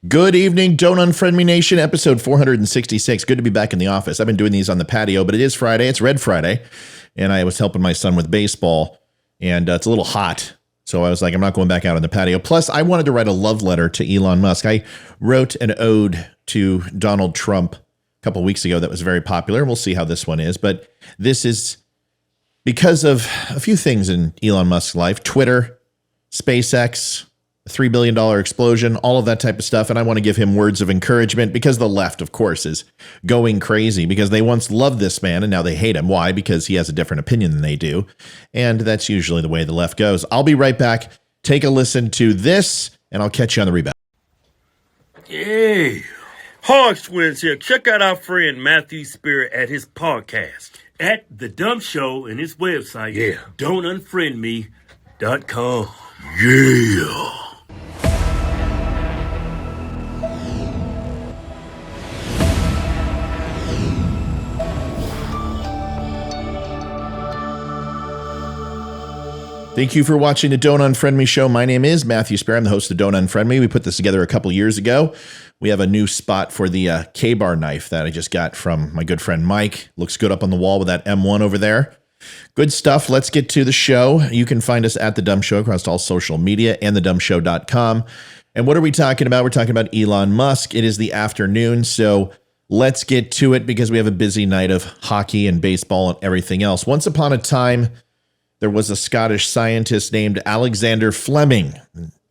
Good evening, Don't Unfriend Me Nation, episode 466. Good to be back in the office. I've been doing these on the patio, but it is Friday. It's Red Friday, and I was helping my son with baseball, and it's a little hot, so I was like, I'm not going back out on the patio. Plus, I wanted to write a love letter to Elon Musk. I wrote an ode to Donald Trump a couple weeks ago that was very popular. We'll see how this one is, but this is because of a few things in Elon Musk's life: Twitter, SpaceX, $3 billion explosion, all of that type of stuff. And I want to give him words of encouragement because the left, of course, is going crazy because they once loved this man and now they hate him. Why? Because he has a different opinion than they do. And that's usually the way the left goes. I'll be right back. Take a listen to this and I'll catch you on the rebound. Hey, Hogs Twins here. Check out our friend Matthew Spirit at his podcast at The Dumb Show and his website, don'tunfriendme.com. Yeah. Thank you for watching the Don't Unfriend Me show. My name is Matthew Spare. I'm the host of Don't Unfriend Me. We put this together a couple years ago. We have a new spot for the K-bar knife that I just got from my good friend Mike. Looks good up on the wall with that M1 over there. Good stuff. Let's get to the show. You can find us at The Dumb Show across all social media and thedumbshow.com. And what are we talking about? We're talking about Elon Musk. It is the afternoon, so let's get to it because we have a busy night of hockey and baseball and everything else. Once upon a time, there was a Scottish scientist named Alexander Fleming.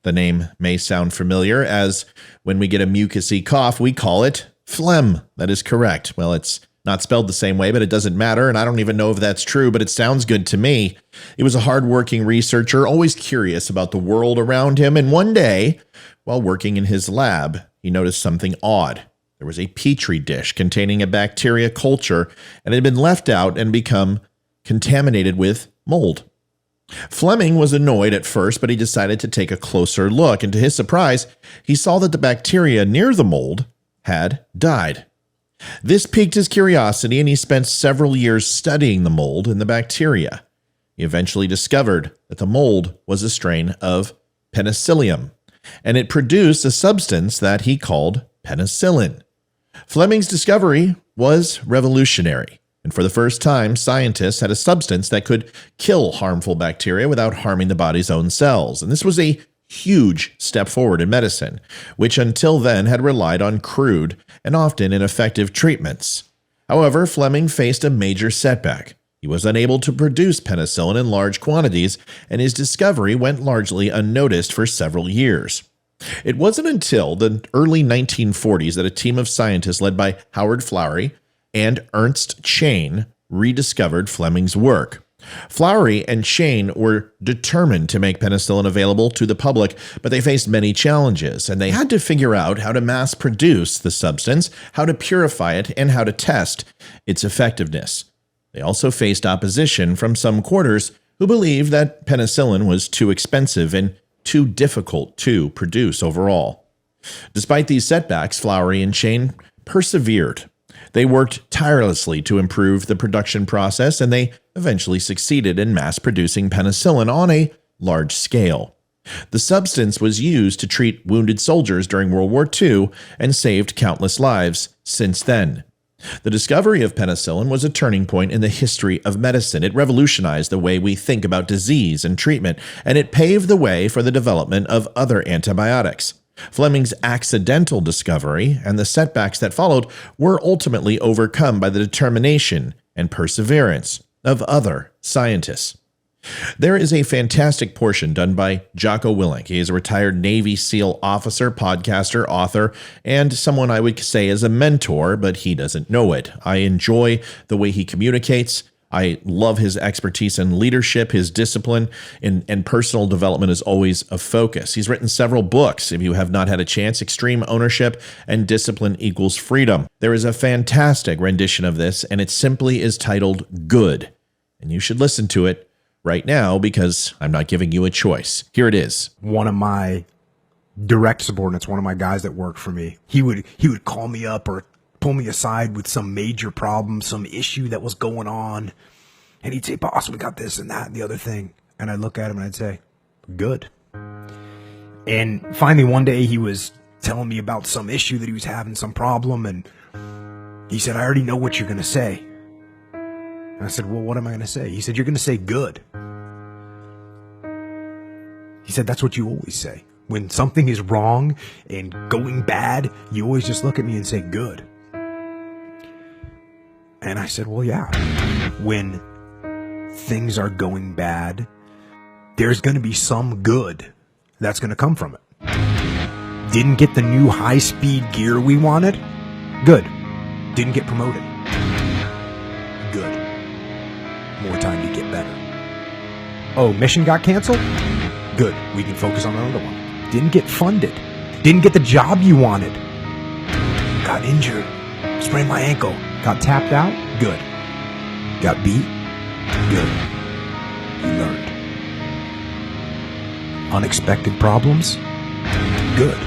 The name may sound familiar, as when we get a mucousy cough, we call it phlegm. That is correct. Well, it's not spelled the same way, but it doesn't matter, and I don't even know if that's true, but it sounds good to me. He was a hardworking researcher, always curious about the world around him, and one day, while working in his lab, he noticed something odd. There was a petri dish containing a bacteria culture, and it had been left out and become contaminated with mold. Fleming was annoyed at first, but he decided to take a closer look, and to his surprise, he saw that the bacteria near the mold had died. This piqued his curiosity, and he spent several years studying the mold and the bacteria. He eventually discovered that the mold was a strain of penicillium, and it produced a substance that he called penicillin. Fleming's discovery was revolutionary. And for the first time, scientists had a substance that could kill harmful bacteria without harming the body's own cells. And this was a huge step forward in medicine, which until then had relied on crude and often ineffective treatments. However, Fleming faced a major setback. He was unable to produce penicillin in large quantities, and his discovery went largely unnoticed for several years. It wasn't until the early 1940s that a team of scientists led by Howard Florey and Ernst Chain rediscovered Fleming's work. Florey and Chain were determined to make penicillin available to the public, but they faced many challenges, and they had to figure out how to mass produce the substance, how to purify it, and how to test its effectiveness. They also faced opposition from some quarters who believed that penicillin was too expensive and too difficult to produce overall. Despite these setbacks, Florey and Chain persevered. They worked tirelessly to improve the production process, and they eventually succeeded in mass-producing penicillin on a large scale. The substance was used to treat wounded soldiers during World War II and saved countless lives since then. The discovery of penicillin was a turning point in the history of medicine. It revolutionized the way we think about disease and treatment, and it paved the way for the development of other antibiotics. Fleming's accidental discovery and the setbacks that followed were ultimately overcome by the determination and perseverance of other scientists. There is a fantastic portion done by Jocko Willink. He is a retired Navy SEAL officer, podcaster, author, and someone I would say is a mentor, but he doesn't know it. I enjoy the way he communicates. I love his expertise in leadership, his discipline, and personal development is always a focus. He's written several books. If you have not had a chance, Extreme Ownership and Discipline Equals Freedom. There is a fantastic rendition of this, and it simply is titled Good. And you should listen to it right now because I'm not giving you a choice. Here it is. One of my direct subordinates, one of my guys that worked for me, he would call me up or pull me aside with some major problem, some issue that was going on. And he'd say, boss, we got this and that and the other thing. And I'd look at him and I'd say, good. And finally one day he was telling me about some issue that he was having, some problem, and he said, I already know what you're going to say. And I said, well, what am I going to say? He said, you're going to say good. He said, that's what you always say. When something is wrong and going bad, you always just look at me and say good. And I said, well, yeah. When things are going bad, there's going to be some good that's going to come from it. Didn't get the new high-speed gear we wanted? Good. Didn't get promoted? Good. More time to get better. Oh, mission got canceled? Good. We can focus on another one. Didn't get funded. Didn't get the job you wanted. Got injured. Sprained my ankle. Got tapped out? Good. Got beat? Good. You learned. Unexpected problems? Good.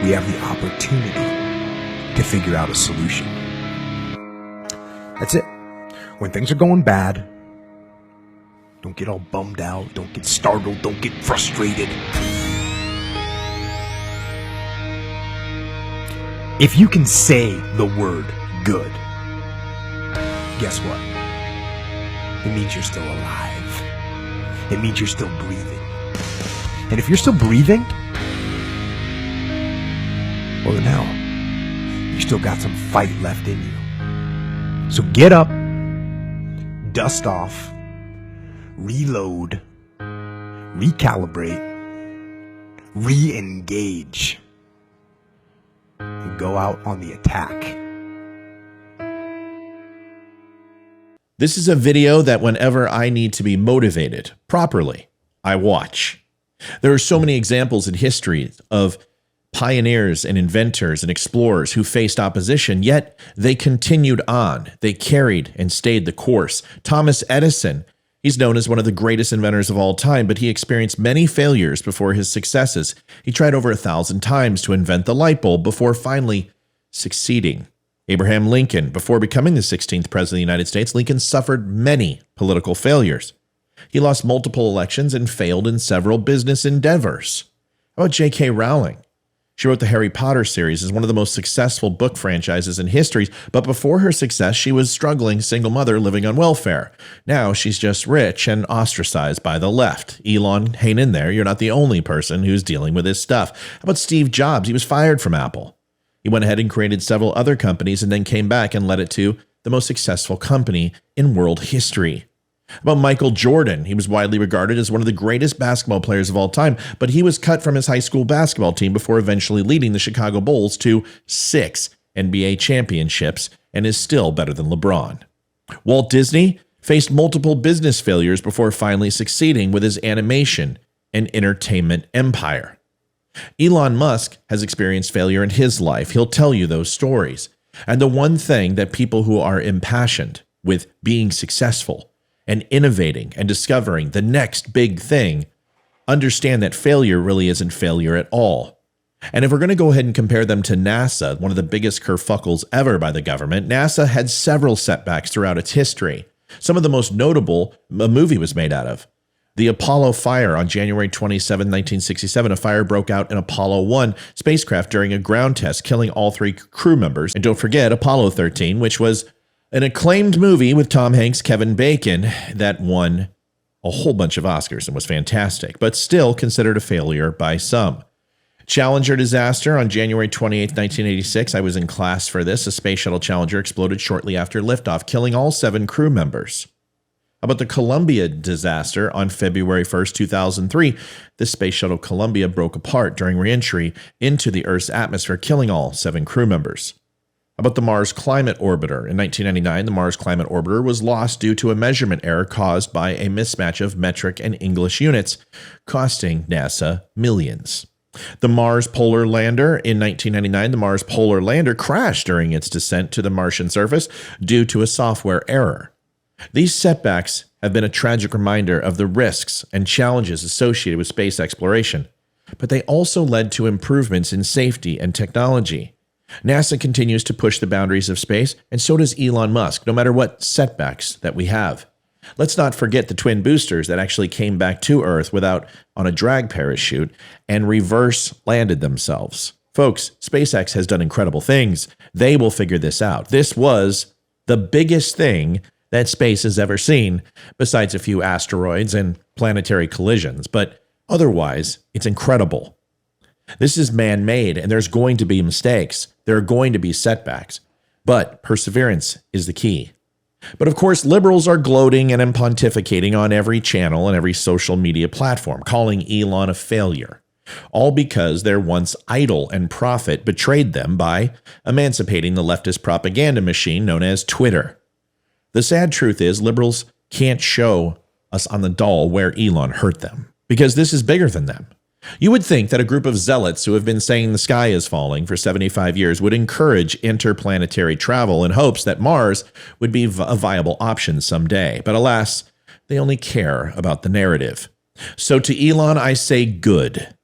We have the opportunity to figure out a solution. That's it. When things are going bad, don't get all bummed out, don't get startled, don't get frustrated. If you can say the word good, guess what? It means you're still alive. It means you're still breathing. And if you're still breathing, well, now you still got some fight left in you. So get up, dust off, reload, recalibrate, re-engage, and go out on the attack. This is a video that whenever I need to be motivated properly, I watch. There are so many examples in history of pioneers and inventors and explorers who faced opposition, yet they continued on. They carried and stayed the course. Thomas Edison, he's known as one of the greatest inventors of all time, but he experienced many failures before his successes. He tried over 1,000 times to invent the light bulb before finally succeeding. Abraham Lincoln, before becoming the 16th president of the United States, Lincoln suffered many political failures. He lost multiple elections and failed in several business endeavors. How about J.K. Rowling? She wrote the Harry Potter series as one of the most successful book franchises in history, but before her success, she was struggling single mother living on welfare. Now she's just rich and ostracized by the left. Elon, hang in there. You're not the only person who's dealing with this stuff. How about Steve Jobs? He was fired from Apple. He went ahead and created several other companies and then came back and led it to the most successful company in world history. About Michael Jordan, he was widely regarded as one of the greatest basketball players of all time, but he was cut from his high school basketball team before eventually leading the Chicago Bulls to 6 NBA championships and is still better than LeBron. Walt Disney faced multiple business failures before finally succeeding with his animation and entertainment empire. Elon Musk has experienced failure in his life. He'll tell you those stories. And the one thing that people who are impassioned with being successful and innovating and discovering the next big thing understand that failure really isn't failure at all. And if we're going to go ahead and compare them to NASA, one of the biggest kerfuffles ever by the government, NASA had several setbacks throughout its history. Some of the most notable, a movie was made out of. The Apollo fire on January 27, 1967, a fire broke out in Apollo 1 spacecraft during a ground test, killing all 3 crew members. And don't forget Apollo 13, which was an acclaimed movie with Tom Hanks, Kevin Bacon, that won a whole bunch of Oscars and was fantastic, but still considered a failure by some. Challenger disaster on January 28, 1986. I was in class for this. A space shuttle Challenger exploded shortly after liftoff, killing all 7 crew members. How about the Columbia disaster on February 1st, 2003? The space shuttle Columbia broke apart during re-entry into the Earth's atmosphere, killing all 7 crew members. How about the Mars Climate Orbiter? In 1999, the Mars Climate Orbiter was lost due to a measurement error caused by a mismatch of metric and English units, costing NASA millions. The Mars Polar Lander. In 1999, the Mars Polar Lander crashed during its descent to the Martian surface due to a software error. These setbacks have been a tragic reminder of the risks and challenges associated with space exploration, but they also led to improvements in safety and technology. NASA continues to push the boundaries of space, and so does Elon Musk, no matter what setbacks that we have. Let's not forget the twin boosters that actually came back to Earth on a drag parachute and reverse landed themselves. Folks, SpaceX has done incredible things. They will figure this out. This was the biggest thing that space has ever seen, besides a few asteroids and planetary collisions. But otherwise, it's incredible. This is man-made, and there's going to be mistakes. There are going to be setbacks. But perseverance is the key. But of course, liberals are gloating and pontificating on every channel and every social media platform, calling Elon a failure. All because their once idol and prophet betrayed them by emancipating the leftist propaganda machine known as Twitter. The sad truth is liberals can't show us on the doll where Elon hurt them, because this is bigger than them. You would think that a group of zealots who have been saying the sky is falling for 75 years would encourage interplanetary travel in hopes that Mars would be a viable option someday. But alas, they only care about the narrative. So to Elon, I say good.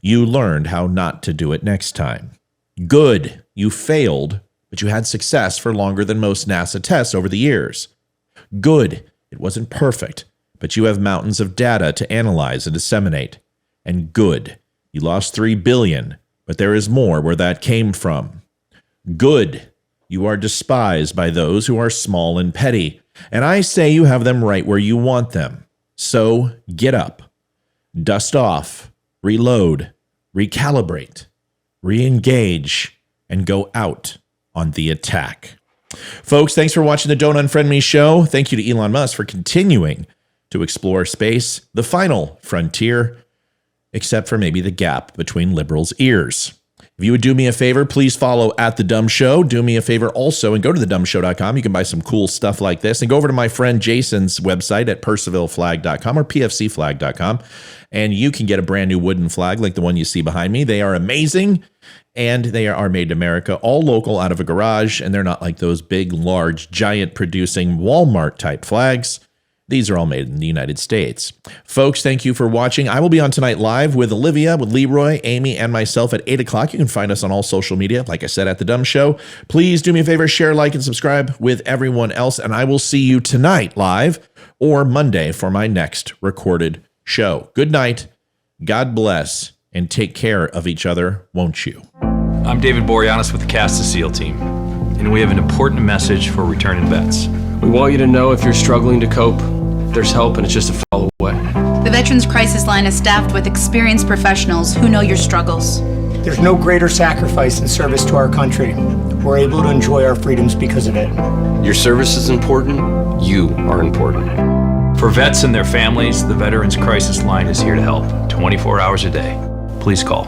You learned how not to do it next time. Good. You failed, but you had success for longer than most NASA tests over the years. Good. It wasn't perfect, but you have mountains of data to analyze and disseminate. And good, you lost $3 billion, but there is more where that came from. Good, you are despised by those who are small and petty, and I say you have them right where you want them. So get up, dust off, reload, recalibrate, re-engage, and go out on the attack. Folks, thanks for watching the Don't Unfriend Me show. Thank you to Elon Musk for continuing to explore space, the final frontier, except for maybe the gap between liberals' ears. If you would do me a favor, please follow @TheDumbShow. Do me a favor also and go to thedumbshow.com. You can buy some cool stuff like this. And go over to my friend Jason's website at percivalflag.com or pfcflag.com. And you can get a brand new wooden flag like the one you see behind me. They are amazing, and they are made in America, all local out of a garage. And they're not like those big, large, giant producing Walmart-type flags. These are all made in the United States. Folks, thank you for watching. I will be on tonight live with Olivia, with Leroy, Amy, and myself at 8 o'clock. You can find us on all social media, like I said, at The Dumb Show. Please do me a favor, share, like, and subscribe with everyone else, and I will see you tonight live or Monday for my next recorded show. Good night, God bless, and take care of each other, won't you? I'm David Boreanaz with the Cast of SEAL team, and we have an important message for returning vets. We want you to know if you're struggling to cope, there's help and it's just a follow away. The Veterans Crisis Line is staffed with experienced professionals who know your struggles. There's no greater sacrifice in service to our country. We're able to enjoy our freedoms because of it. Your service is important, you are important. For vets and their families, the Veterans Crisis Line is here to help 24 hours a day. Please call